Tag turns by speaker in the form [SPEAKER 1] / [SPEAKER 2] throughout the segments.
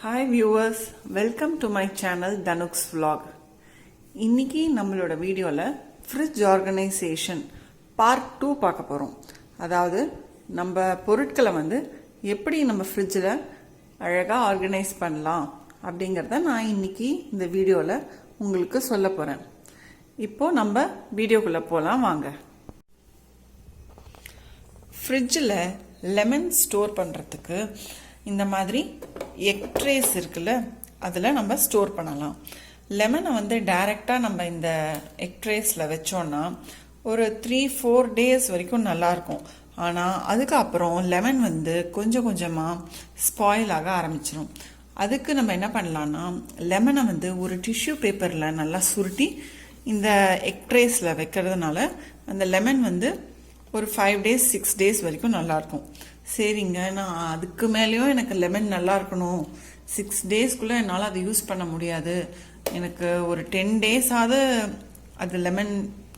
[SPEAKER 1] Hi viewers, welcome to my channel Danuk's Vlog. இன்னைக்கு நம்மளோட வீடியோல fridge organization part 2 பார்க்க போறோம். அதாவது நம்ம பொருட்களை எப்படி நம்ம ஃப்ரிட்ஜ்ல அழகா ஆர்கனைஸ் பண்ணலாம் அப்படிங்கறத நான் இன்னைக்கு இந்த வீடியோல உங்களுக்கு சொல்ல போறேன். இப்போ நம்ம வீடியோக்குள்ள போலாம் வாங்க. ஃப்ரிட்ஜ்ல லெமன் ஸ்டோர் பண்றதுக்கு இந்த மாதிரி எக் ட்ரேஸ் இருக்குல்ல, அதில் நம்ம ஸ்டோர் பண்ணலாம். லெமனை டைரெக்டாக நம்ம இந்த எக் ட்ரேஸில் வச்சோன்னா ஒரு 3-4 டேஸ் வரைக்கும் நல்லாயிருக்கும். ஆனால் அதுக்கப்புறம் லெமன் கொஞ்சம் கொஞ்சமாக ஸ்பாயில் ஆக ஆரம்பிச்சிடும். அதுக்கு நம்ம என்ன பண்ணலான்னா, லெமனை ஒரு டிஷ்யூ பேப்பரில் நல்லா சுருட்டி இந்த எக் ட்ரேஸில் வைக்கிறதுனால அந்த லெமன் ஒரு 5 days 6 days வரைக்கும் நல்லாயிருக்கும். சரிங்க, நான் அதுக்கு மேலேயும் எனக்கு லெமன் நல்லா இருக்கணும், 6 daysக்குள்ளே என்னால் அதை யூஸ் பண்ண முடியாது, எனக்கு ஒரு 10 days-ஆவது அது லெமன்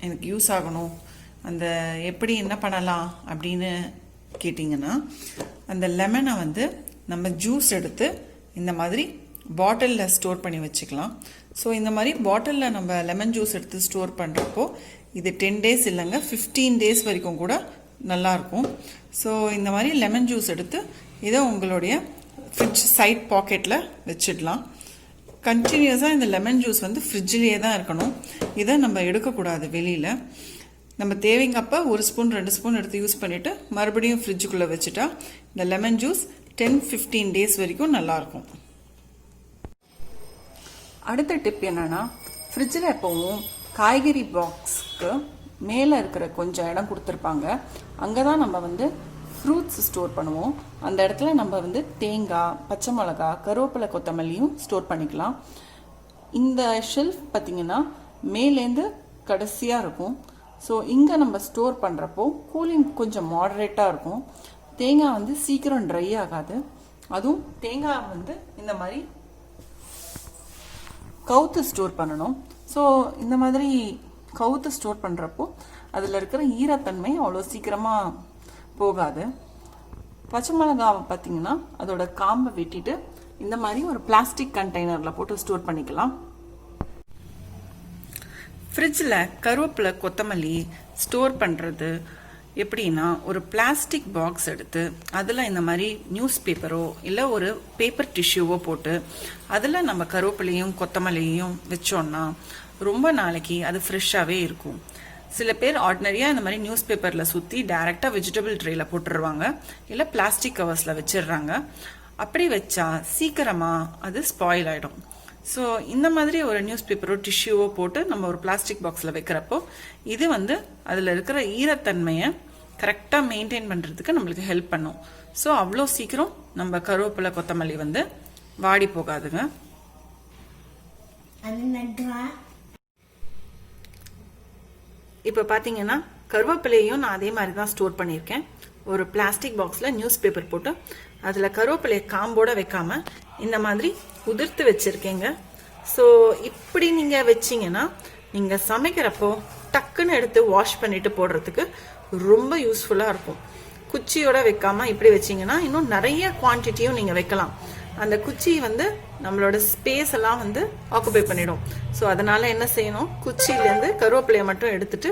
[SPEAKER 1] எனக்கு யூஸ் ஆகணும், அந்த எப்படி என்ன பண்ணலாம் அப்படின்னு கேட்டிங்கன்னா, அந்த லெமனை நம்ம ஜூஸ் எடுத்து இந்த மாதிரி பாட்டிலில் ஸ்டோர் பண்ணி வச்சுக்கலாம். ஸோ இந்த மாதிரி பாட்டிலில் நம்ம லெமன் ஜூஸ் எடுத்து ஸ்டோர் பண்ணுறப்போ இது 10 days இல்லைங்க 15 days வரைக்கும் கூட நல்லாயிருக்கும். ஸோ இந்த மாதிரி லெமன் ஜூஸ் எடுத்து இதை உங்களுடைய ஃப்ரிட்ஜ் சைட் பாக்கெட்டில் வச்சிடலாம். கண்டினியூஸாக இந்த லெமன் ஜூஸ் ஃப்ரிட்ஜிலேயே தான் இருக்கணும், இதை நம்ம எடுக்கக்கூடாது வெளியில். நம்ம தேவைங்கப்போ 1 ஸ்பூன் 2 ஸ்பூன் எடுத்து யூஸ் பண்ணிவிட்டு மறுபடியும் ஃப்ரிட்ஜுக்குள்ளே வச்சுட்டா இந்த லெமன் ஜூஸ் 10-15 days வரைக்கும் நல்லாயிருக்கும். அடுத்த டிப் என்னன்னா, ஃப்ரிட்ஜில் எப்பவும் காய்கறி பாக்ஸ்க்கு மேலே இருக்கிற கொஞ்சம் இடம் கொடுத்துருப்பாங்க, அங்கே தான் நம்ம ஃப்ரூட்ஸ் ஸ்டோர் பண்ணுவோம். அந்த இடத்துல நம்ம தேங்காய், பச்சை மிளகா, கருவேப்பிலை, கொத்தமல்லியும் ஸ்டோர் பண்ணிக்கலாம். இந்த ஷெல்ஃப் பார்த்திங்கன்னா மேலேருந்து கடைசியாக இருக்கும். ஸோ இங்கே நம்ம ஸ்டோர் பண்ணுறப்போ கூலிங் கொஞ்சம் மாடரேட்டாக இருக்கும். தேங்காய் சீக்கிரம் ட்ரை ஆகாது. அதுவும் தேங்காய் இந்த மாதிரி கவுத்து ஸ்டோர் பண்ணணும். ஸோ இந்த மாதிரி கவுத்து ஸ்டோர் பண்ணுறப்போ அதில் இருக்கிற ஈரத்தன்மை அவ்வளோ சீக்கிரமாக போகாது. பச்சை மிளகாவை பார்த்தீங்கன்னா அதோட காம்பை வெட்டிட்டு இந்த மாதிரி ஒரு பிளாஸ்டிக் கண்டெய்னரில் போட்டு ஸ்டோர் பண்ணிக்கலாம். ஃப்ரிட்ஜில் கருவேப்பிலை, கொத்தமல்லி ஸ்டோர் பண்ணுறது எப்படின்னா, ஒரு பிளாஸ்டிக் பாக்ஸ் எடுத்து அதில் இந்த மாதிரி நியூஸ் பேப்பரோ இல்லை ஒரு பேப்பர் டிஷ்யூவோ போட்டு அதில் நம்ம கருவேப்பிலையும் கொத்தமல்லியையும் வச்சோன்னா ரொம்ப நாளைக்கு அது ஃப்ரெஷ்ஷாகவே இருக்கும். சில பேர் ஆர்டினரியாக இந்த மாதிரி நியூஸ் பேப்பரில் சுற்றி டைரெக்டாக வெஜிடபிள் ட்ரேயில் போட்டுருவாங்க, இல்லை பிளாஸ்டிக் கவர்ஸில் வச்சிடுறாங்க. அப்படி வச்சா சீக்கிரமாக அது ஸ்பாயில் ஆகிடும். ஸோ இந்த மாதிரி ஒரு நியூஸ் பேப்பரோ டிஷ்யூவோ போட்டு நம்ம ஒரு பிளாஸ்டிக் பாக்ஸில் வைக்கிறப்போ இது அதில் இருக்கிற ஈரத்தன்மையை கரெக்டாக மெயின்டைன் பண்ணுறதுக்கு நம்மளுக்கு ஹெல்ப் பண்ணும். ஸோ அவ்வளோ சீக்கிரம் நம்ம கருவேப்பிலை, கொத்தமல்லி வாடி போகாதுங்க. இப்போ பார்த்தீங்கன்னா கருவேப்பிலையும் நான் அதே மாதிரி தான் ஸ்டோர் பண்ணியிருக்கேன். ஒரு பிளாஸ்டிக் பாக்ஸில் நியூஸ் பேப்பர் போட்டு அதில் கருவேப்பிலையை காம்போட வைக்காமல் இந்த மாதிரி உதிர்த்து வச்சுருக்கேங்க. ஸோ இப்படி நீங்கள் வச்சிங்கன்னா நீங்கள் சமைக்கிறப்போ டக்குன்னு எடுத்து வாஷ் பண்ணிட்டு போடுறதுக்கு ரொம்ப யூஸ்ஃபுல்லாக இருக்கும். குச்சியோட வைக்காமல் இப்படி வச்சிங்கன்னா இன்னும் நிறைய குவான்டிட்டியும் நீங்கள் வைக்கலாம். அந்த குச்சி நம்மளோட ஸ்பேஸ் எல்லாம் ஆக்குபை பண்ணிடும். ஸோ அதனால் என்ன செய்யணும், குச்சியிலேருந்து கருவேப்பிலையை மட்டும் எடுத்துட்டு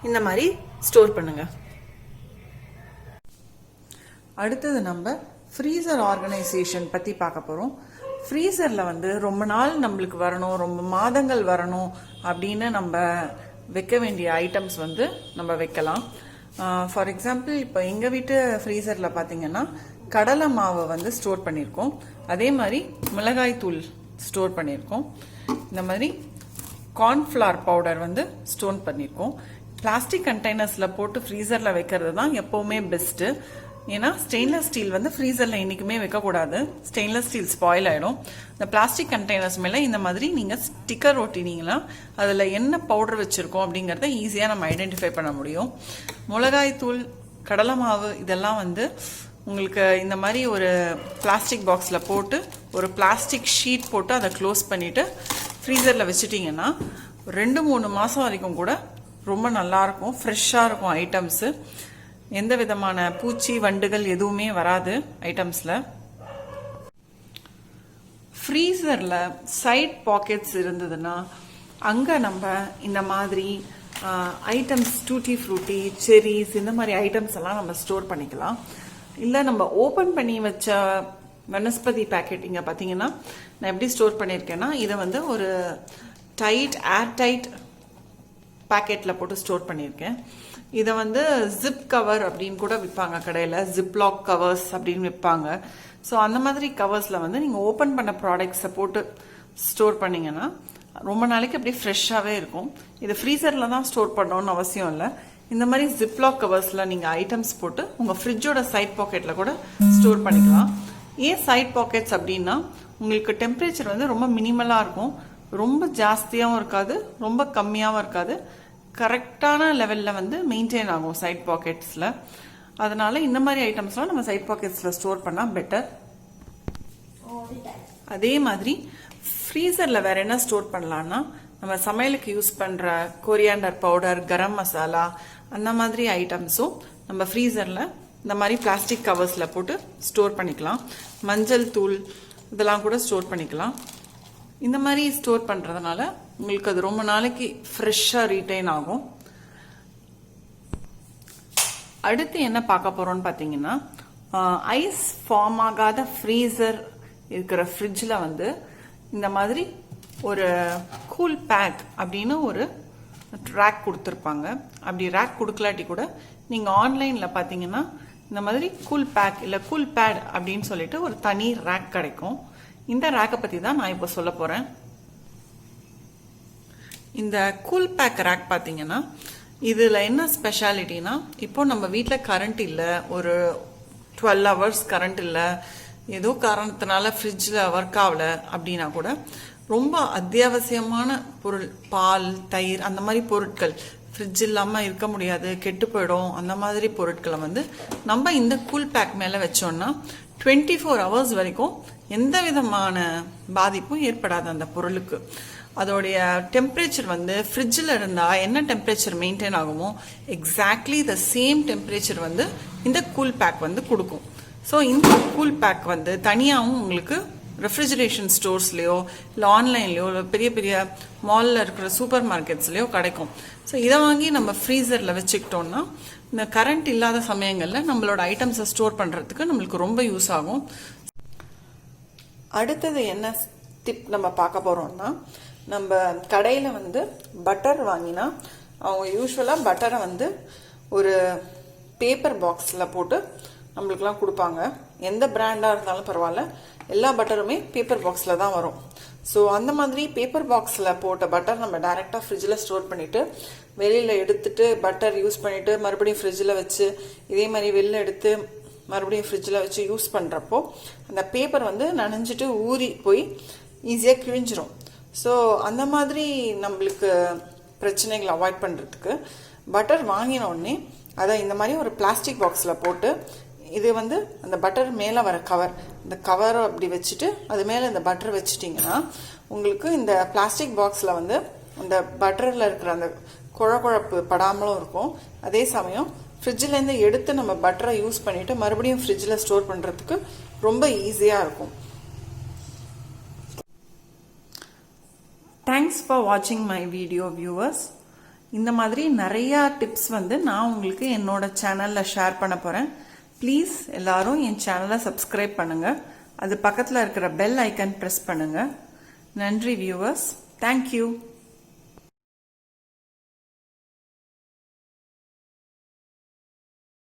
[SPEAKER 1] இந்த மாதிரி ஸ்டோர் பண்ணுங்க. அடுத்தது நம்ம ஃப்ரீசர் ஆர்கனைசேஷன் பற்றி பார்க்க போகிறோம். ஃப்ரீசரில் ரொம்ப நாள் நம்மளுக்கு வரணும், ரொம்ப மாதங்கள் வரணும் அப்படின்னு நம்ம வைக்க வேண்டிய ஐட்டம்ஸ் நம்ம வைக்கலாம். ஃபார் எக்ஸாம்பிள் இப்போ எங்கள் வீட்டு ஃப்ரீசரில் பார்த்தீங்கன்னா கடலை மாவு ஸ்டோர் பண்ணியிருக்கோம், அதே மாதிரி மிளகாய் தூள் ஸ்டோர் பண்ணியிருக்கோம், இந்த மாதிரி கார்ன்ஃப்ளவர் பவுடர் ஸ்டோர் பண்ணியிருக்கோம். பிளாஸ்டிக் கண்டெய்னர்ஸில் போட்டு ஃப்ரீசரில் வைக்கிறது தான் எப்போவுமே பெஸ்ட்டு. ஏன்னா ஸ்டெயின்லெஸ் ஸ்டீல் ஃப்ரீசரில் என்றைக்குமே வைக்கக்கூடாது, ஸ்டெயின்லெஸ் ஸ்டீல் ஸ்பாயில் ஆகிடும். இந்த பிளாஸ்டிக் கண்டெய்னர்ஸ் மேலே இந்த மாதிரி நீங்கள் ஸ்டிக்கர் ஒட்டினீங்கன்னா அதில் என்ன பவுடர் வச்சுருக்கோம் அப்படிங்கிறத ஈஸியாக நம்ம ஐடென்டிஃபை பண்ண முடியும். மிளகாய் தூள், கடலை மாவு இதெல்லாம் உங்களுக்கு இந்த மாதிரி ஒரு பிளாஸ்டிக் பாக்ஸில் போட்டு ஒரு பிளாஸ்டிக் ஷீட் போட்டு அதை க்ளோஸ் பண்ணிவிட்டு ஃப்ரீசரில் வச்சுட்டிங்கன்னா 2-3 மாதம் வரைக்கும் கூட ரொம்ப நல்லாயிருக்கும், ஃப்ரெஷ்ஷாக இருக்கும் ஐட்டம்ஸு. எந்த விதமான பூச்சி, வண்டுகள் எதுவுமே வராது ஐட்டம்ஸில். ஃப்ரீசரில் சைட் பாக்கெட்ஸ் இருந்ததுன்னா அங்கே நம்ம இந்த மாதிரி ஐட்டம்ஸ் டூட்டி ஃப்ரூட்டி செரிஸ் இந்த மாதிரி ஐட்டம்ஸ் எல்லாம் நம்ம ஸ்டோர் பண்ணிக்கலாம். இல்லை நம்ம ஓப்பன் பண்ணி வச்ச வனஸ்பதி பேக்கெட் இங்கே பார்த்தீங்கன்னா நான் எப்படி ஸ்டோர் பண்ணியிருக்கேன்னா இதை வந்து ஒரு ஏர் டைட் பேக்கெட்டில் போட்டு ஸ்டோர் பண்ணியிருக்கேன். இதை வந்து ஜிப் கவர் அப்படின்னு கூட விற்பாங்க கடையில், ஜிப்லாக் கவர்ஸ் அப்படின்னு விற்பாங்க. ஸோ அந்த மாதிரி கவர்ஸில் வந்து நீங்கள் ஓப்பன் பண்ண ப்ராடக்ட்ஸை போட்டு ஸ்டோர் பண்ணிங்கன்னா ரொம்ப நாளைக்கு அப்படியே ஃப்ரெஷ்ஷாகவே இருக்கும். இது ஃப்ரீசரில் தான் ஸ்டோர் பண்ணணும்னு அவசியம் இல்லை. இந்த மாதிரி ஜிப்லாக் கவர்ஸில் நீங்கள் ஐட்டம்ஸ் போட்டு உங்கள் ஃப்ரிட்ஜோட சைட் பாக்கெட்டில் கூட ஸ்டோர் பண்ணிக்கலாம். ஏன் சைட் பாக்கெட்ஸ் அப்படின்னா உங்களுக்கு டெம்பரேச்சர் வந்து ரொம்ப மினிமலாக இருக்கும், ரொம்ப ஜாஸ்தியாகவும் இருக்காது, ரொம்ப கம்மியாகவும் இருக்காது, கரெக்டான லெவலில் வந்து மெயின்டைன் ஆகும் சைட் பாக்கெட்ஸில். அதனால இந்த மாதிரி ஐட்டம்ஸ்லாம் நம்ம சைட் பாக்கெட்ஸில் ஸ்டோர் பண்ணால் பெட்டர். அதே மாதிரி ஃப்ரீசரில் வேற என்ன ஸ்டோர் பண்ணலான்னா நம்ம சமையலுக்கு யூஸ் பண்ணுற கொரியாண்டர் பவுடர், கரம் மசாலா அந்த மாதிரி ஐட்டம்ஸும் நம்ம ஃப்ரீசரில் இந்த மாதிரி பிளாஸ்டிக் கவர்ஸில் போட்டு ஸ்டோர் பண்ணிக்கலாம். மஞ்சள் தூள் இதெல்லாம் கூட ஸ்டோர் பண்ணிக்கலாம். இந்த மாதிரி ஸ்டோர் பண்ணுறதுனால உங்களுக்கு அது ரொம்ப நாளைக்கு ஃப்ரெஷ்ஷாக ரீட்டைன் ஆகும். அடுத்து என்ன பார்க்க போகிறோம்னு பார்த்தீங்கன்னா ஐஸ் ஃபார்ம் ஆகாத ஃப்ரீசர் இருக்கிற ஃப்ரிட்ஜில் வந்து இந்த மாதிரி ஒரு கூல் பேக் அப்படின்னு ஒரு ரேக் கொடுத்துருப்பாங்க. அப்படி ரேக் கொடுக்கலாட்டி கூட நீங்கள் ஆன்லைனில் பார்த்தீங்கன்னா இந்த மாதிரி கூல் பேக் இல்லை கூல் பேட் அப்படின்னு சொல்லிட்டு ஒரு தனி ரேக் கிடைக்கும். இந்த ரேக்கை பற்றி தான் நான் இப்போ சொல்ல போகிறேன். இந்த கூல் பேக் ரேக் பார்த்தீங்கன்னா இதில் என்ன ஸ்பெஷாலிட்டினா, இப்போ நம்ம வீட்டில் கரண்ட் இல்லை, ஒரு 12 hours கரண்ட் இல்லை, ஏதோ காரணத்தினால ஃப்ரிட்ஜில் ஒர்க் ஆகலை அப்படின்னா கூட ரொம்ப அத்தியாவசியமான பொருள், பால், தயிர் அந்த மாதிரி பொருட்கள் ஃப்ரிட்ஜ் இல்லாமல் இருக்க முடியாது, கெட்டு போயிடும், அந்த மாதிரி பொருட்களை வந்து நம்ம இந்த கூல் பேக் மேலே வச்சோன்னா 24 hours வரைக்கும் எந்த விதமான பாதிப்பும் ஏற்படாது அந்த பொருளுக்கு. அதோடைய டெம்பரேச்சர் வந்து ஃப்ரிட்ஜில் இருந்தால் என்ன டெம்பரேச்சர் மெயின்டைன் ஆகுமோ எக்ஸாக்ட்லி த சேம் டெம்பரேச்சர் வந்து இந்த கூல் பேக் வந்து கொடுக்கும். ஸோ இந்த கூல் பேக் வந்து தனியாகவும் உங்களுக்கு ரெஃப்ரிஜரேஷன் ஸ்டோர்ஸ்லேயோ இல்லை ஆன்லைன்லேயோ இல்லை பெரிய பெரிய மாலில் இருக்கிற சூப்பர் மார்க்கெட்ஸ்லேயோ கிடைக்கும். ஸோ இதை வாங்கி நம்ம ஃப்ரீசரில் வச்சுக்கிட்டோம்னா இந்த கரண்ட் இல்லாத சமயங்களில் நம்மளோட ஐட்டம்ஸை ஸ்டோர் பண்ணுறதுக்கு நம்மளுக்கு ரொம்ப யூஸ் ஆகும். அடுத்தது என்ன டிப் நம்ம பார்க்க போகிறோம்னா, நம்ம கடையில் வந்து பட்டர் வாங்கினா அவங்க யூஸ்வலாக பட்டரை வந்து ஒரு பேப்பர் பாக்ஸில் போட்டு நம்மளுக்கெல்லாம் கொடுப்பாங்க. எந்த பிராண்டாக இருந்தாலும் பரவாயில்ல, எல்லா பட்டருமே பேப்பர் பாக்ஸில் தான் வரும். ஸோ அந்த மாதிரி பேப்பர் பாக்ஸில் போட்ட பட்டர் நம்ம டைரெக்டாக ஃப்ரிட்ஜில் ஸ்டோர் பண்ணிவிட்டு வெளியில் எடுத்துட்டு பட்டர் யூஸ் பண்ணிவிட்டு மறுபடியும் ஃப்ரிட்ஜில் வச்சு இதே மாதிரி வெளில எடுத்து மறுபடியும் ஃப்ரிட்ஜில் வச்சு யூஸ் பண்ணுறப்போ அந்த பேப்பர் வந்து நனைஞ்சிட்டு ஊறி போய் ஈஸியாக கிழிஞ்சிரும். ஸோ அந்த மாதிரி நம்மளுக்கு பிரச்சனைகளை அவாய்ட் பண்ணுறதுக்கு பட்டர் வாங்கின உடனே அதை இந்த மாதிரி ஒரு பிளாஸ்டிக் பாக்ஸில் போட்டு, இது வந்து அந்த பட்டர் மேலே வர கவர், இந்த கவரை அப்படி வச்சுட்டு அது மேலே இந்த பட்டர் வச்சுட்டிங்கன்னா உங்களுக்கு இந்த பிளாஸ்டிக் பாக்ஸில் வந்து அந்த பட்டரில் இருக்கிற அந்த குழகுழப்பு படாமலும் இருக்கும். அதே சமயம் ஃப்ரிட்ஜிலேருந்து எடுத்து நம்ம பட்டரை யூஸ் பண்ணிவிட்டு மறுபடியும் ஃப்ரிட்ஜில் ஸ்டோர் பண்ணுறதுக்கு ரொம்ப ஈஸியாக இருக்கும். தேங்க்ஸ் ஃபார் வாட்சிங் மை வீடியோ வியூவர்ஸ். இந்த மாதிரி நிறையா டிப்ஸ் வந்து நான் உங்களுக்கு என்னோட சேனலில் ஷேர் பண்ண போகிறேன். ப்ளீஸ் எல்லாரும் என் சேனலை சப்ஸ்கிரைப் பண்ணுங்கள், அது பக்கத்தில் இருக்கிற பெல் ஐக்கன் ப்ரெஸ் பண்ணுங்கள். நன்றி வியூவர்ஸ், தேங்க்யூ.